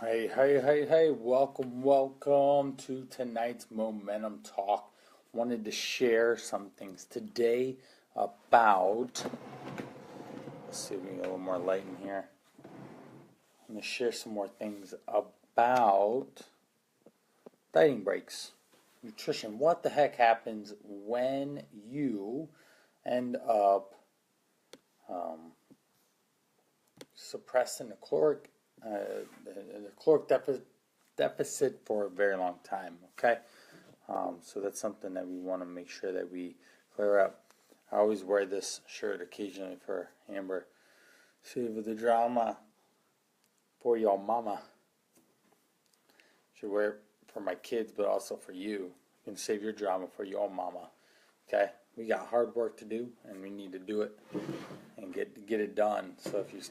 Hey, welcome to tonight's Momentum Talk. Wanted to share some things today about, let's see if we can get a little more light in here. I'm going to share some more things about dieting breaks, nutrition. What the heck happens when you end up suppressing the caloric deficit for a very long time, okay? So that's something that we want to make sure that we clear up. I always wear this shirt occasionally for Amber. Save the drama for your mama. Should wear it for my kids, but also for you. You can save your drama for your mama, okay? We got hard work to do, and we need to do it and get it done. So if you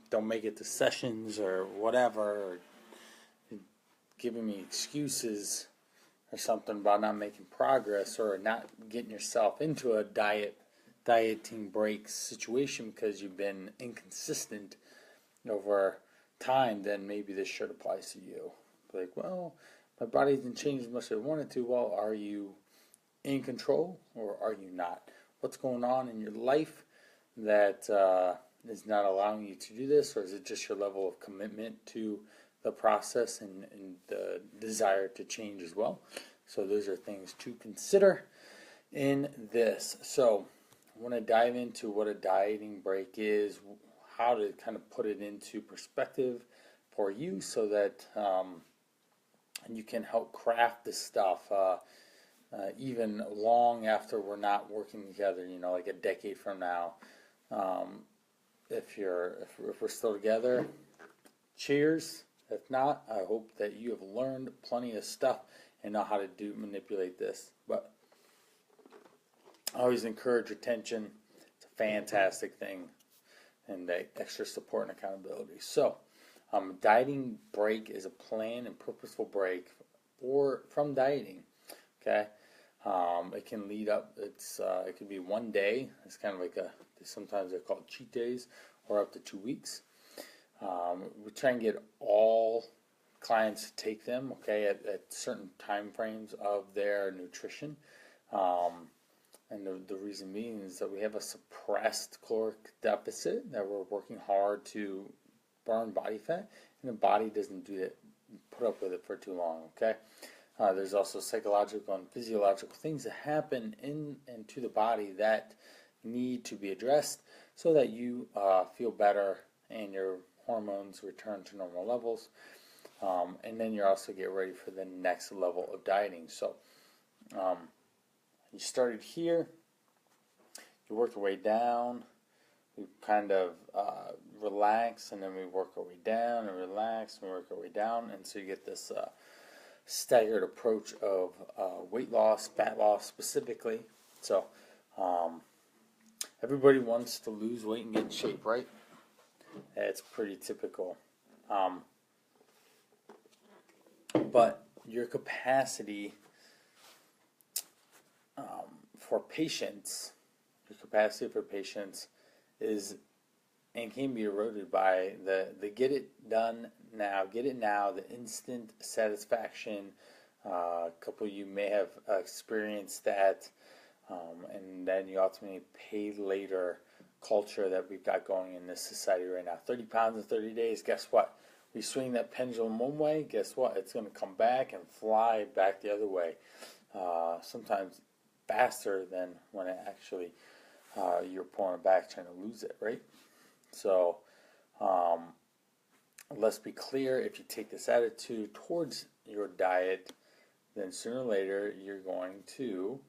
don't make it to sessions or whatever, or giving me excuses or something about not making progress or not getting yourself into a dieting break situation because you've been inconsistent over time, then maybe this shirt applies to you. Like, well, my body didn't change as much as I wanted to. Well, are you in control or are you not? What's going on in your life that is not allowing you to do this, or is it just your level of commitment to the process and the desire to change as well? So those are things to consider in this. So I want to dive into what a dieting break is, how to kind of put it into perspective for you so that you can help craft this stuff even long after we're not working together, like a decade from now. If we're still together, cheers. If not, I hope that you have learned plenty of stuff and know how to manipulate this. But I always encourage retention. It's a fantastic thing, and extra support and accountability. So, dieting break is a planned and purposeful break from dieting. Okay, it can lead up. It could be one day. It's kind of like sometimes they're called cheat days, or up to 2 weeks. We try and get all clients to take them, okay, at certain time frames of their nutrition. And the reason being is that we have a suppressed caloric deficit that we're working hard to burn body fat, and the body doesn't put up with it for too long, okay? There's also psychological and physiological things that happen into the body that need to be addressed so that you feel better and your hormones return to normal levels. And then you also get ready for the next level of dieting. So you started here, you work your way down, we kind of relax, and then we work our way down and relax and work our way down, and so you get this staggered approach of weight loss, fat loss specifically. So everybody wants to lose weight and get in shape, right? It's pretty typical. But your capacity for patience is and can be eroded by the get it done now, the instant satisfaction. A couple of you may have experienced that, and then you ultimately pay later culture that we've got going in this society right now. 30 pounds in 30 days, guess what? We swing that pendulum one way, guess what? It's going to come back and fly back the other way. Sometimes faster than when it actually you're pulling it back trying to lose it, right? So let's be clear, if you take this attitude towards your diet, then sooner or later you're going to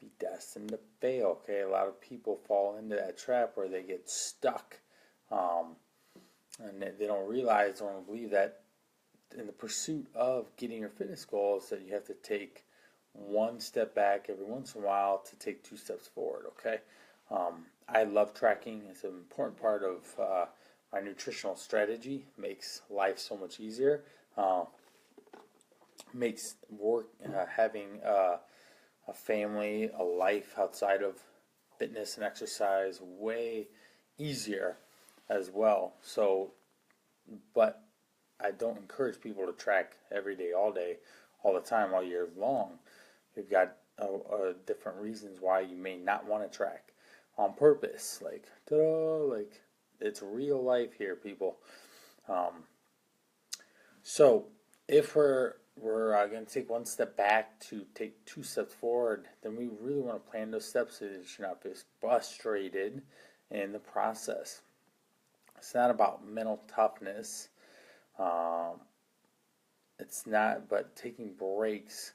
be destined to fail, okay? A lot of people fall into that trap where they get stuck, and they don't realize or don't believe that in the pursuit of getting your fitness goals that you have to take one step back every once in a while to take 2 steps forward, okay? I love tracking. It's an important part of my nutritional strategy. Makes life so much easier. Makes work, having a family, a life outside of fitness and exercise way easier as well. So, but I don't encourage people to track every day, all day, all the time, all year long. You've got different reasons why you may not want to track on purpose. Like, ta-da, like it's real life here, people. Um, so if we're going to take one step back to take two steps forward, then we really want to plan those steps so that you're not just frustrated in the process. It's not about mental toughness. Um, it's not, but taking breaks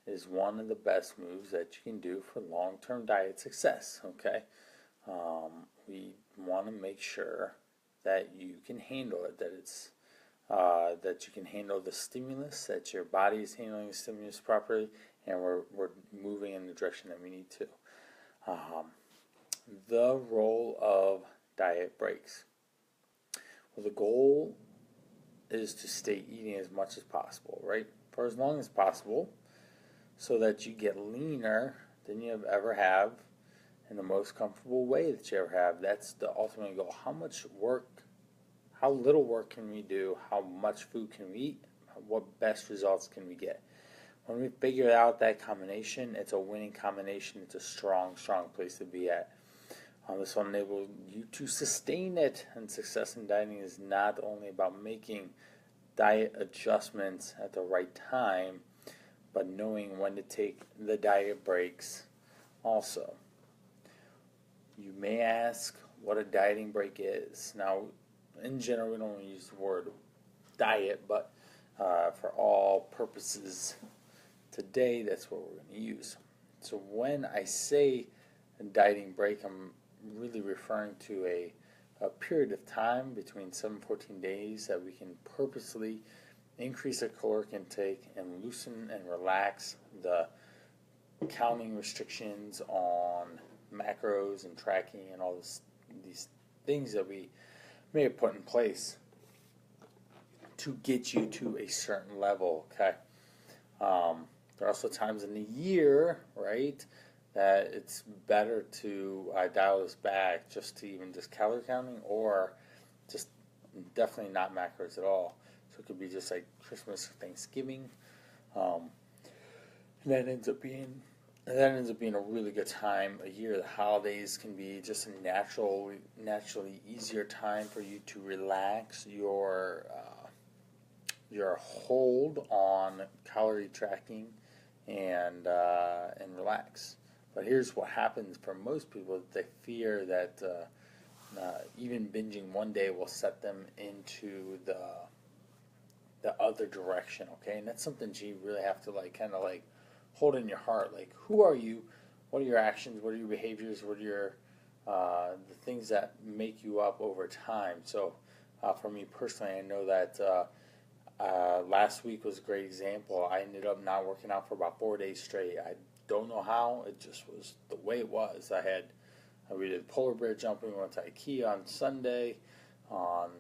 is one of the best moves that you can do for long-term diet success. Okay, we want to make sure that you can handle it, that it's that you can handle the stimulus, that your body is handling the stimulus properly, and we're moving in the direction that we need to. Um, the role of diet breaks. Well, the goal is to stay eating as much as possible, right? For as long as possible, so that you get leaner than you have ever have in the most comfortable way that you ever have. That's the ultimate goal. How much work, how little work can we do? How much food can we eat? What best results can we get? When we figure out that combination, it's a winning combination. It's a strong, strong place to be at. This will enable you to sustain it. And success in dieting is not only about making diet adjustments at the right time, but knowing when to take the diet breaks also. You may ask what a dieting break is. Now, in general, we don't use the word diet, but for all purposes today, that's what we're going to use. So when I say a dieting break, I'm really referring to a period of time between 7 and 14 days that we can purposely increase our caloric intake and loosen and relax the counting restrictions on macros and tracking and all these things that we may have put in place to get you to a certain level. Okay. There are also times in the year, right, that it's better to dial this back just to even just calorie counting, or just definitely not macros at all. So it could be just like Christmas or Thanksgiving, and that ends up being a really good time a year. The holidays can be just a naturally easier time for you to relax your hold on calorie tracking and relax. But here's what happens for most people: they fear that even binging one day will set them into the other direction. Okay, and that's something you really have to kind of hold in your heart. Like, who are you? What are your actions? What are your behaviors? What are your the things that make you up over time? So, for me personally, I know that last week was a great example. I ended up not working out for about 4 days straight. I don't know how. It just was the way it was. We did polar bear jumping. We went to IKEA on Sunday. On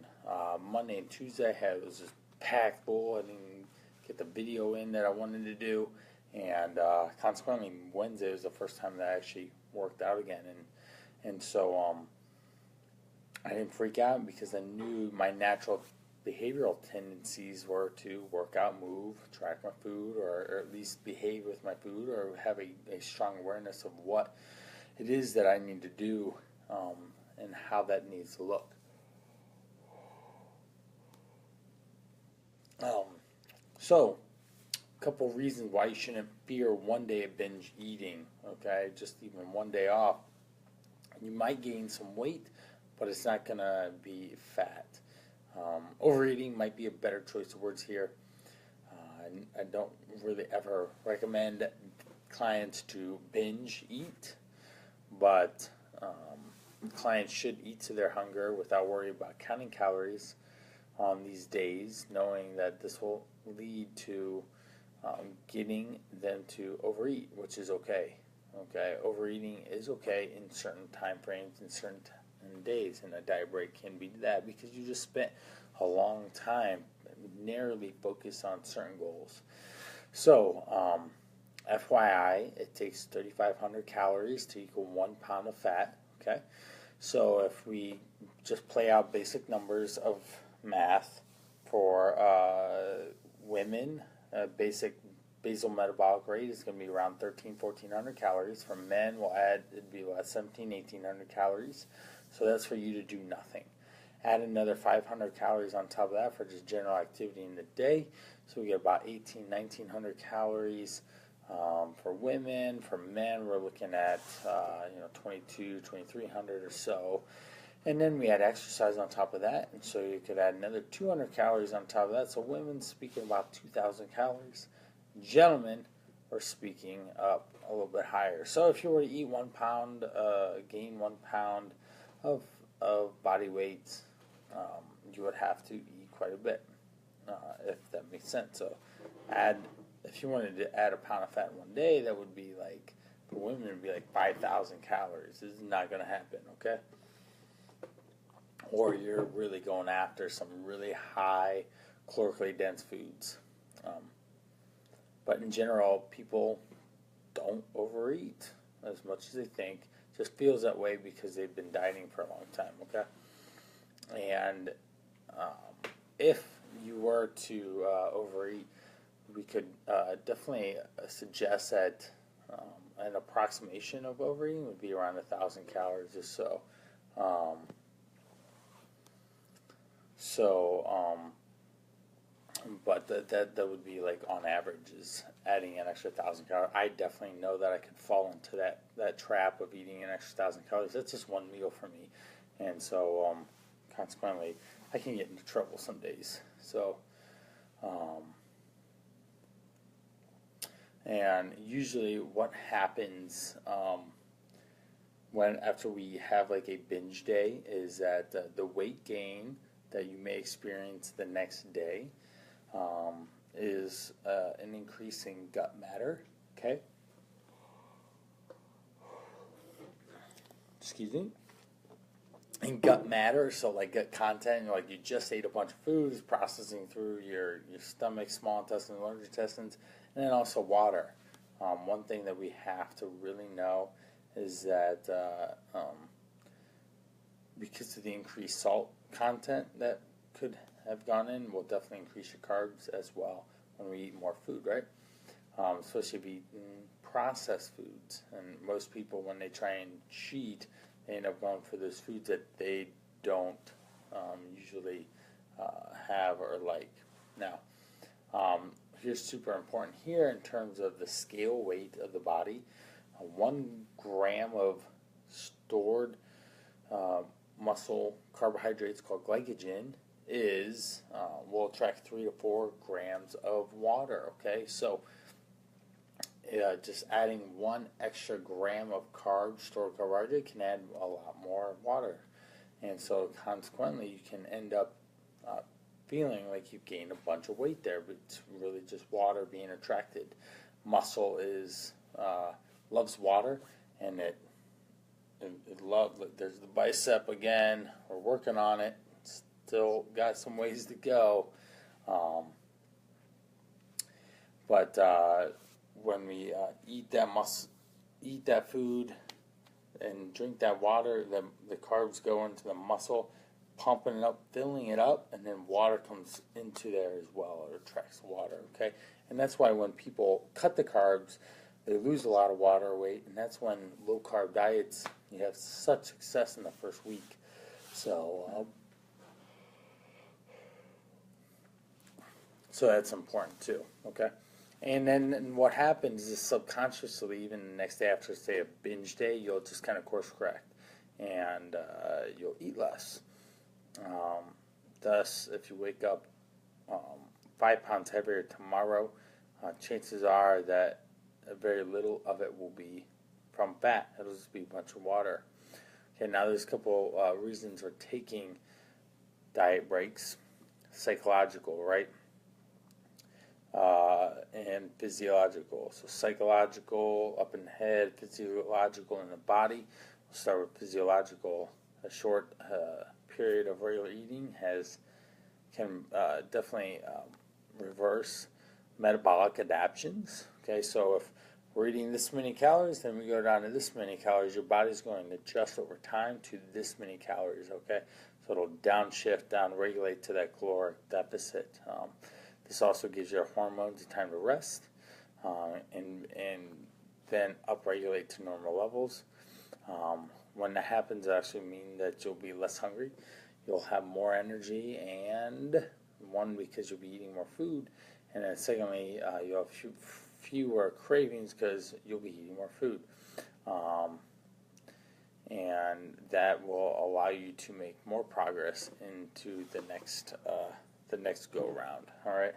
Monday and Tuesday, it was just packed full. I didn't get the video in that I wanted to do. And consequently, Wednesday was the first time that I actually worked out again. And so I didn't freak out because I knew my natural behavioral tendencies were to work out, move, track my food, or at least behave with my food, or have a strong awareness of what it is that I need to do and how that needs to look. So, a couple of reasons why you shouldn't fear one day of binge eating, okay? Just even one day off. You might gain some weight, but it's not going to be fat. Overeating might be a better choice of words here. I don't really ever recommend clients to binge eat, but clients should eat to their hunger without worrying about counting calories on these days, knowing that this will lead to getting them to overeat, which is okay. Okay, overeating is okay in certain time frames, in certain days, and a diet break can be that because you just spent a long time narrowly focused on certain goals. So, FYI, it takes 3,500 calories to equal 1 pound of fat. Okay, so if we just play out basic numbers of math for women, basal metabolic rate is going to be around 1,400 calories. For men, it'd be about 1,800 calories. So that's for you to do nothing. Add another 500 calories on top of that for just general activity in the day. So we get about 1,900 calories for women. For men, we're looking at 2,300 or so. And then we add exercise on top of that, and so you could add another 200 calories on top of that. So women speaking about 2,000 calories. Gentlemen are speaking up a little bit higher. So if you were to eat 1 pound, gain 1 pound of body weight, you would have to eat quite a bit, if that makes sense. So if you wanted to add a pound of fat in one day, that would be like, for women, it would be like 5,000 calories. This is not going to happen, okay? Or you're really going after some really high calorically dense foods. But in general, people don't overeat as much as they think. Just feels that way because they've been dieting for a long time, okay? And if you were to overeat, we could definitely suggest that an approximation of overeating would be around 1,000 calories or so. But that would be like on average is adding an extra 1,000 calories. I definitely know that I could fall into that trap of eating an extra 1,000 calories. That's just one meal for me, and so consequently, I can get into trouble some days. So, and usually what happens after we have like a binge day is that the weight gain that you may experience the next day is an increase in gut matter, okay? Excuse me. In gut matter, so like gut content, like you just ate a bunch of food, it's processing through your stomach, small intestine, large intestines, and then also water. One thing that we have to really know is that because of the increased salt content that could have gone in, will definitely increase your carbs as well when we eat more food, right? Especially if you eat processed foods. And most people, when they try and cheat, they end up going for those foods that they don't usually have or like. Now, here's super important here in terms of the scale weight of the body. 1 gram of stored muscle carbohydrates called glycogen will attract 3 to 4 grams of water, okay? So just adding 1 extra gram of stored carbohydrate can add a lot more water. And so consequently, you can end up feeling like you've gained a bunch of weight there, but it's really just water being attracted. Muscle loves water, and it there's the bicep again. We're working on it. Still got some ways to go. But when we eat that food and drink that water, the carbs go into the muscle, pumping it up, filling it up, and then water comes into there as well. It attracts water, okay? And that's why when people cut the carbs, they lose a lot of water weight, and that's when low-carb diets, you have such success in the first week. So that's important too, okay? And then what happens is subconsciously, even the next day after, say, a binge day, you'll just kind of course correct, and you'll eat less. Thus, if you wake up 5 pounds heavier tomorrow, chances are that very little of it will be from fat. It'll just be a bunch of water. Okay, now there's a couple reasons we're taking diet breaks. Psychological, right? And physiological. So psychological up in the head, physiological in the body. We'll start with physiological. A short period of regular eating can definitely reverse metabolic adaptions. Okay, so if we're eating this many calories, then we go down to this many calories. Your body's going to adjust over time to this many calories. Okay, So it'll downshift, down-regulate to that caloric deficit. This also gives your hormones time to rest and then upregulate to normal levels. When that happens, it actually means that you'll be less hungry. You'll have more energy, and one, because you'll be eating more food, and then secondly, you'll have fewer cravings because you'll be eating more food. And that will allow you to make more progress into the next go round. All right,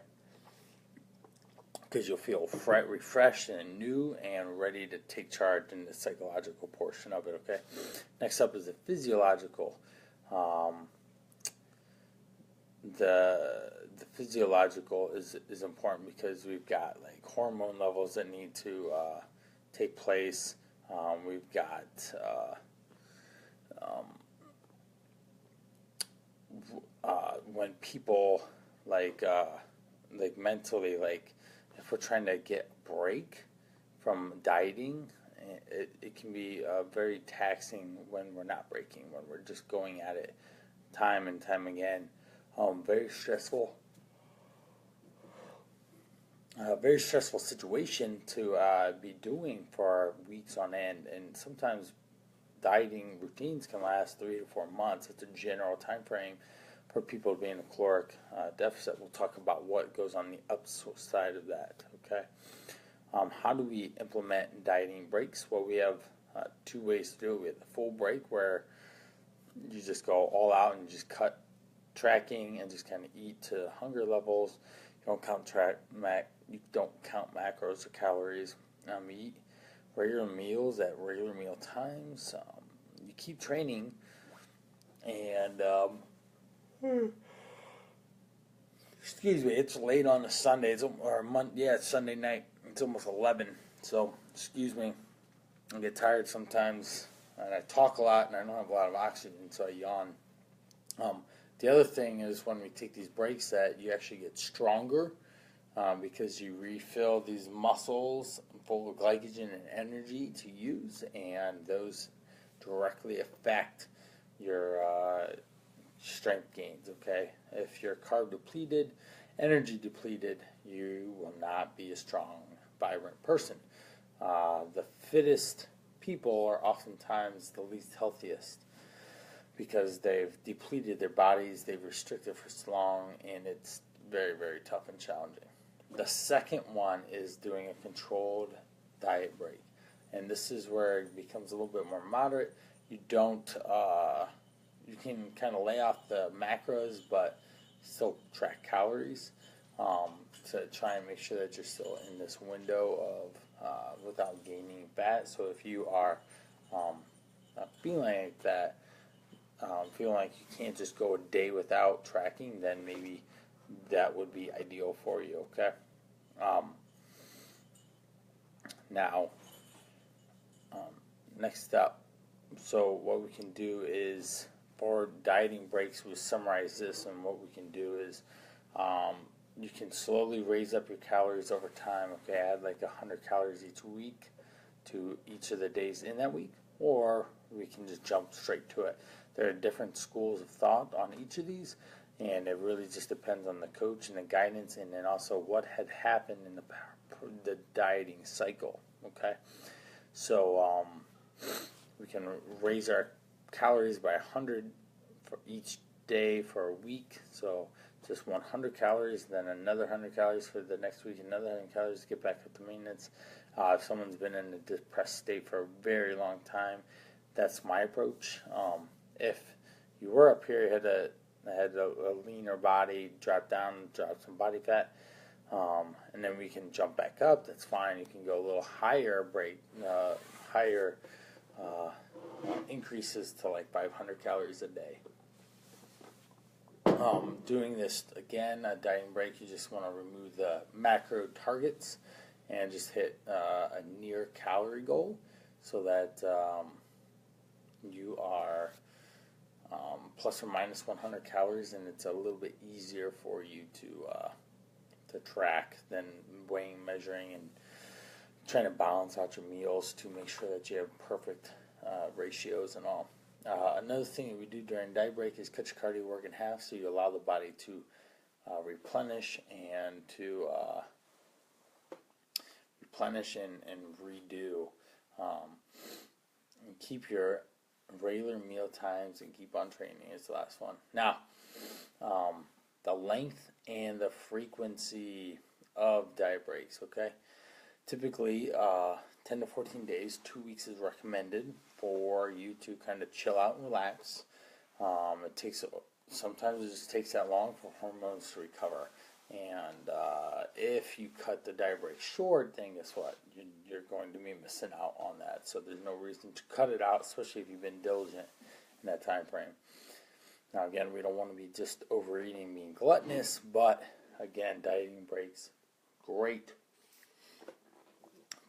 because you'll feel refreshed and new and ready to take charge in the psychological portion of it. Okay, next up is the physiological. The physiological is important because we've got like hormone levels that need to take place. We've got when people like mentally, like if we're trying to get a break from dieting, it can be very taxing when we're not breaking, when we're just going at it time and time again. Very stressful situation to be doing for weeks on end, and sometimes dieting routines can last 3 to 4 months. It's a general time frame for people to be in a caloric deficit. We'll talk about what goes on the upside of that. Okay, how do we implement dieting breaks? Well, we have 2 ways to do it. We have the full break, where you just go all out and just cut tracking and just kind of eat to hunger levels. You don't count macros or calories. You eat regular meals at regular meal times. You keep training, and excuse me, it's late on a Sunday. It's Sunday night. It's almost 11. So excuse me, I get tired sometimes, and I talk a lot, and I don't have a lot of oxygen, so I yawn. The other thing is, when we take these breaks, that you actually get stronger because you refill these muscles full of glycogen and energy to use, and those directly affect your strength gains. Okay, if you're carb depleted, energy depleted, you will not be a strong, vibrant person. The fittest people are oftentimes the least healthiest, because they've depleted their bodies, they've restricted for so long, and it's very, very tough and challenging. The second one is doing a controlled diet break, and this is where it becomes a little bit more moderate. You can kind of lay off the macros, but still track calories to try and make sure that you're still in this window of without gaining fat. So if you are feeling like that, feeling like you can't just go a day without tracking, then maybe that would be ideal for you. Okay. Now, next up, so what we can do is, for dieting breaks, we summarize this, and what we can do is you can slowly raise up your calories over time. Okay, add like 100 calories each week to each of the days in that week, or we can just jump straight to it. There are different schools of thought on each of these, and it really just depends on the coach and the guidance, and then also what had happened in the dieting cycle. Okay, so we can raise our calories by 100 for each day for a week. So just 100 calories, then another 100 calories for the next week, another 100 calories to get back up to maintenance. If someone's been in a depressed state for a very long time, that's my approach. If you were up here, had a leaner body, drop some body fat, and then we can jump back up. That's fine. You can go a little higher increases to like 500 calories a day. Doing this again, a dieting break, you just want to remove the macro targets and just hit a near calorie goal, so that you are plus or minus 100 calories, and it's a little bit easier for you to track than weighing, measuring, and trying to balance out your meals to make sure that you have perfect ratios and all. Another thing that we do during diet break is cut your cardio work in half, so you allow the body to replenish and redo. And keep your regular meal times and keep on training is the last one. Now, the length and the frequency of diet breaks, okay? Typically, 10 to 14 days, 2 weeks is recommended for you to kind of chill out and relax. Sometimes it just takes that long for hormones to recover. And if you cut the diet break short, then guess what? You're going to be missing out on that. So there's no reason to cut it out, especially if you've been diligent in that time frame. Now, again, we don't want to be just overeating, being gluttonous, but again, dieting breaks, great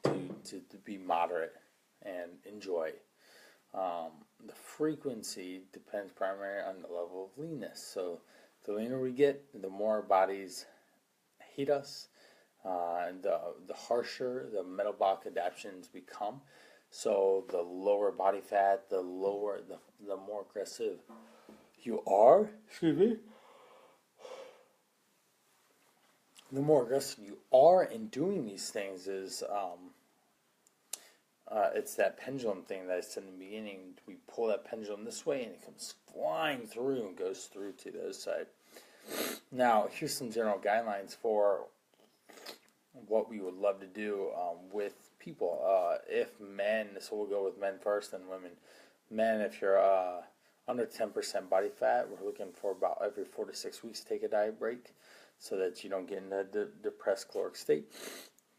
to be moderate and enjoy. The frequency depends primarily on the level of leanness. So the leaner we get, the more our bodies hate us, and the harsher the metabolic adaptations become. So the lower body fat, the more aggressive you are. Excuse me. The more aggressive you are in doing these things is it's that pendulum thing that I said in the beginning. We pull that pendulum this way and it comes flying through and goes through to the other side. Now, here's some general guidelines for what we would love to do with people. If men, so we'll go with men first and women. Men, if you're under 10% body fat, we're looking for about every 4 to 6 weeks to take a diet break so that you don't get in a depressed caloric state.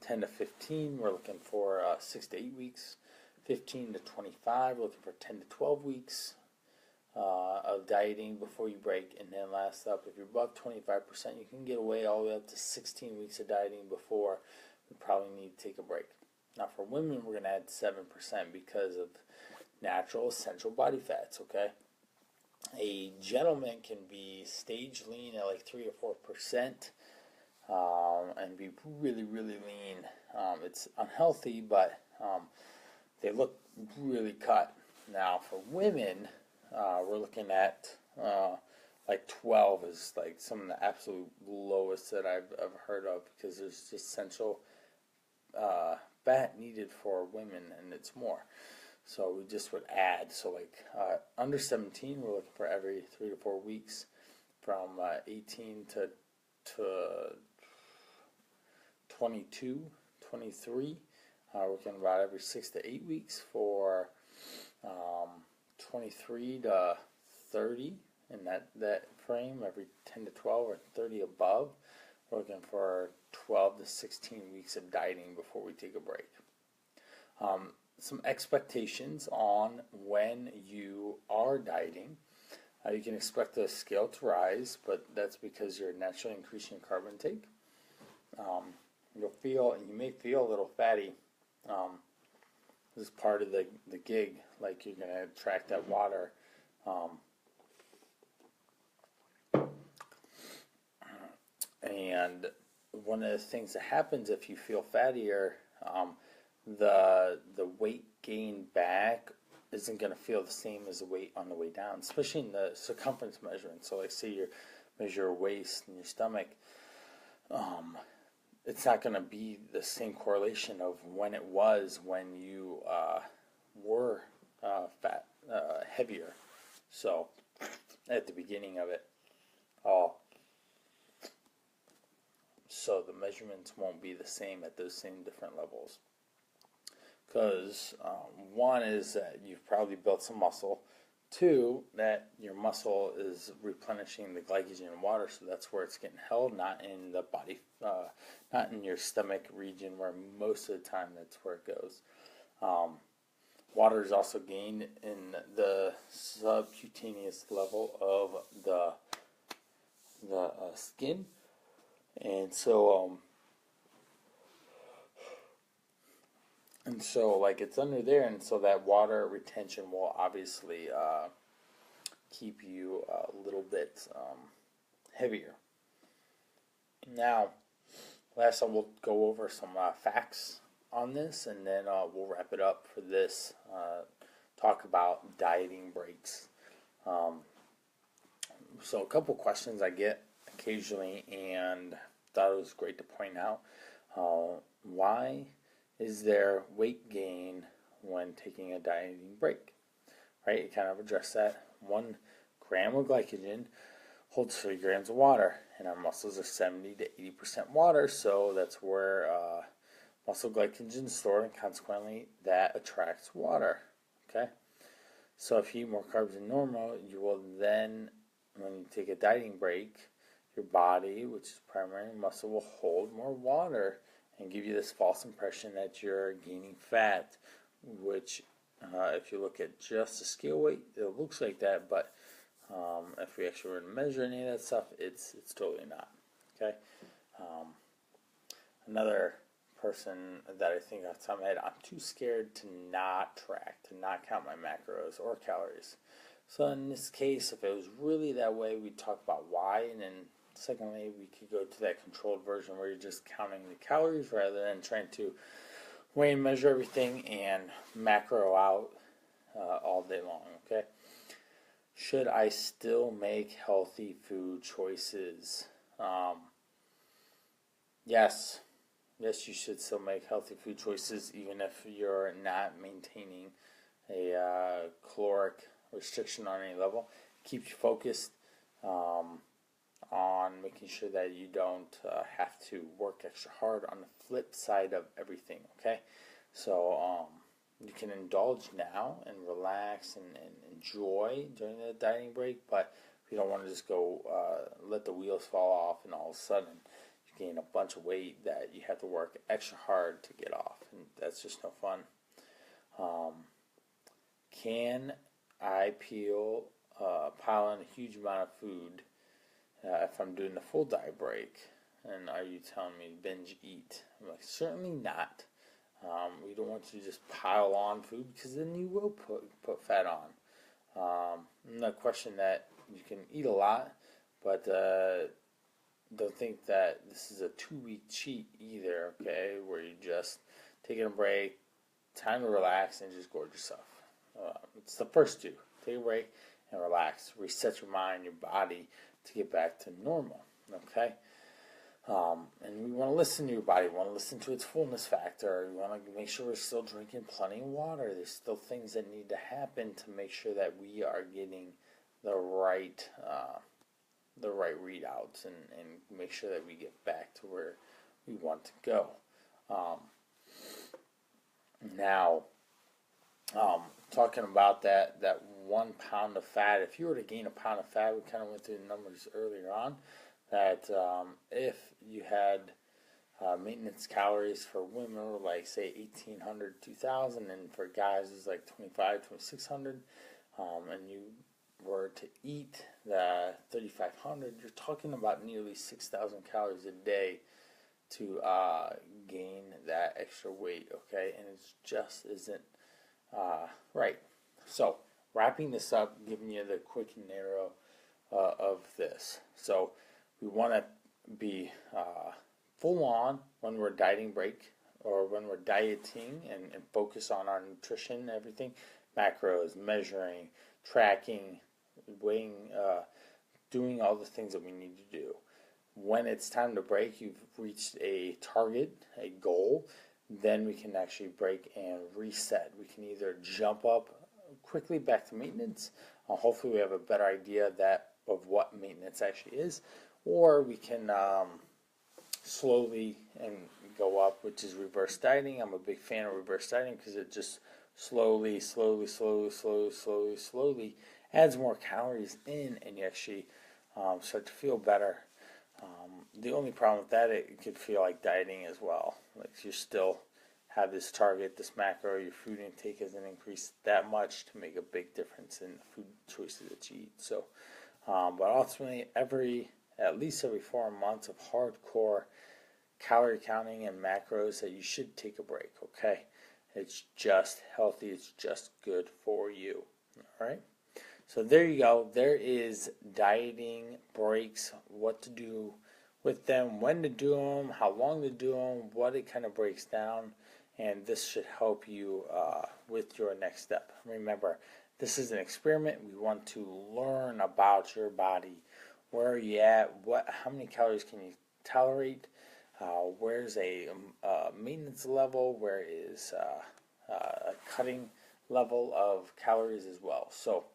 10 to 15, we're looking for 6 to 8 weeks. 15 to 25, we're looking for 10 to 12 weeks of dieting before you break. And then last up, if you're above 25%, you can get away all the way up to 16 weeks of dieting before we probably need to take a break. Now for women, we're going to add 7% because of natural essential body fats, okay? A gentleman can be stage lean at like 3 or 4%. And be really, really lean. It's unhealthy, but they look really cut. Now, for women, we're looking at like 12 is like some of the absolute lowest that I've ever heard of, because there's just essential fat needed for women, and it's more. So we just would add. So like under 17, we're looking for every 3 to 4 weeks. From 18 to 22, 23, we're looking about every 6 to 8 weeks. For 23 to 30 in that frame, every 10 to 12 or 30 above, we're looking for 12 to 16 weeks of dieting before we take a break. Some expectations on when you are dieting. You can expect the scale to rise, but that's because you're naturally increasing your carb intake. You may feel a little fatty. This is part of the gig, like you're going to attract that water. And one of the things that happens if you feel fattier, the weight gain back isn't going to feel the same as the weight on the way down, especially in the circumference measurement. So like say you measure your waist and your stomach, it's not going to be the same correlation of when it was when you were heavier. So at the beginning of it, so the measurements won't be the same at those same different levels. Because one is that you've probably built some muscle. Two, that your muscle is replenishing the glycogen in water, so that's where it's getting held, not in the body, not in your stomach region, where most of the time that's where it goes. Water is also gained in the subcutaneous level of the skin, and so like it's under there, and so that water retention will obviously keep you a little bit heavier. Now, last, I will go over some facts on this, and then we'll wrap it up for this talk about dieting breaks. So a couple questions I get occasionally, and thought it was great to point out. Why is there weight gain when taking a dieting break? Right, you kind of address that. 1 gram of glycogen holds 3 grams of water, and our muscles are 70 to 80% water, so that's where muscle glycogen is stored, and consequently that attracts water. Okay, so if you eat more carbs than normal, you will then, when you take a dieting break, your body, which is primary muscle, will hold more water and give you this false impression that you're gaining fat, which if you look at just the scale weight, it looks like that, but if we actually were to measure any of that stuff, it's totally not. Okay. Another person that I think off the top of my head, I'm too scared to not track, to not count my macros or calories. So in this case, if it was really that way, we'd talk about why, and then secondly, we could go to that controlled version where you're just counting the calories rather than trying to weigh and measure everything and macro out all day long. Okay. Should I still make healthy food choices? Yes. Yes, you should still make healthy food choices even if you're not maintaining a caloric restriction on any level. Keep you focused on making sure that you don't have to work extra hard on the flip side of everything, okay? So you can indulge now and relax and enjoy during the dieting break, but you don't want to just go let the wheels fall off and all of a sudden you gain a bunch of weight that you have to work extra hard to get off, and that's just no fun. Can I pile in a huge amount of food if I'm doing a full diet break? And are you telling me to binge eat? I'm like, certainly not. We don't want you to just pile on food because then you will put fat on. No question that you can eat a lot, but don't think that this is a 2-week cheat either, okay, where you just taking a break, time to relax, and just gorge yourself. It's the first two. Take a break and relax. Reset your mind, your body to get back to normal, okay? And we want to listen to your body. We want to listen to its fullness factor. We want to make sure we're still drinking plenty of water. There's still things that need to happen to make sure that we are getting the right readouts and make sure that we get back to where we want to go. Now, talking about that 1 pound of fat, if you were to gain a pound of fat, we kind of went through the numbers earlier on, that if you had maintenance calories for women were like, say, 1,800, 2,000, and for guys it was like 2,600, and you were to eat the 3,500, you're talking about nearly 6,000 calories a day to gain that extra weight, okay? And it just isn't right. So, wrapping this up, giving you the quick and narrow of this. So, we want to be full on when we're dieting break or when we're dieting and focus on our nutrition and everything. Macros, measuring, tracking, weighing, doing all the things that we need to do. When it's time to break, you've reached a target, a goal, then we can actually break and reset. We can either jump up quickly back to maintenance. Hopefully we have a better idea of what maintenance actually is, or we can slowly and go up, which is reverse dieting. I'm a big fan of reverse dieting because it just slowly adds more calories in, and you actually start to feel better. The only problem with that, it could feel like dieting as well. Like you still have this target, this macro, your food intake hasn't increased that much to make a big difference in the food choices that you eat. So, but ultimately, at least every 4 months of hardcore calorie counting and macros, that you should take a break, okay? It's just healthy. It's just good for you, all right? So there you go. There is dieting breaks, what to do with them, when to do them, how long to do them, what it kind of breaks down. and this should help you with your next step. Remember, this is an experiment. We want to learn about your body. Where are you at? How many calories can you tolerate? Where's a maintenance level? Where is a cutting level of calories as well? So,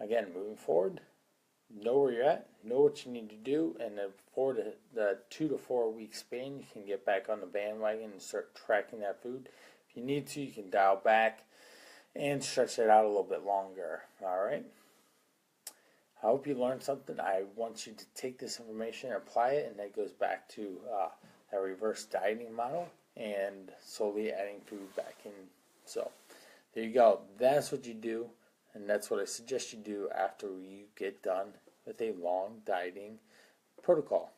again, moving forward, know where you're at, know what you need to do, and then for the 2 to 4 week span, you can get back on the bandwagon and start tracking that food. If you need to, you can dial back and stretch it out a little bit longer. All right. I hope you learned something. I want you to take this information and apply it, and that goes back to that reverse dieting model and slowly adding food back in. So there you go. That's what you do, and that's what I suggest you do after you get done with a long dieting protocol.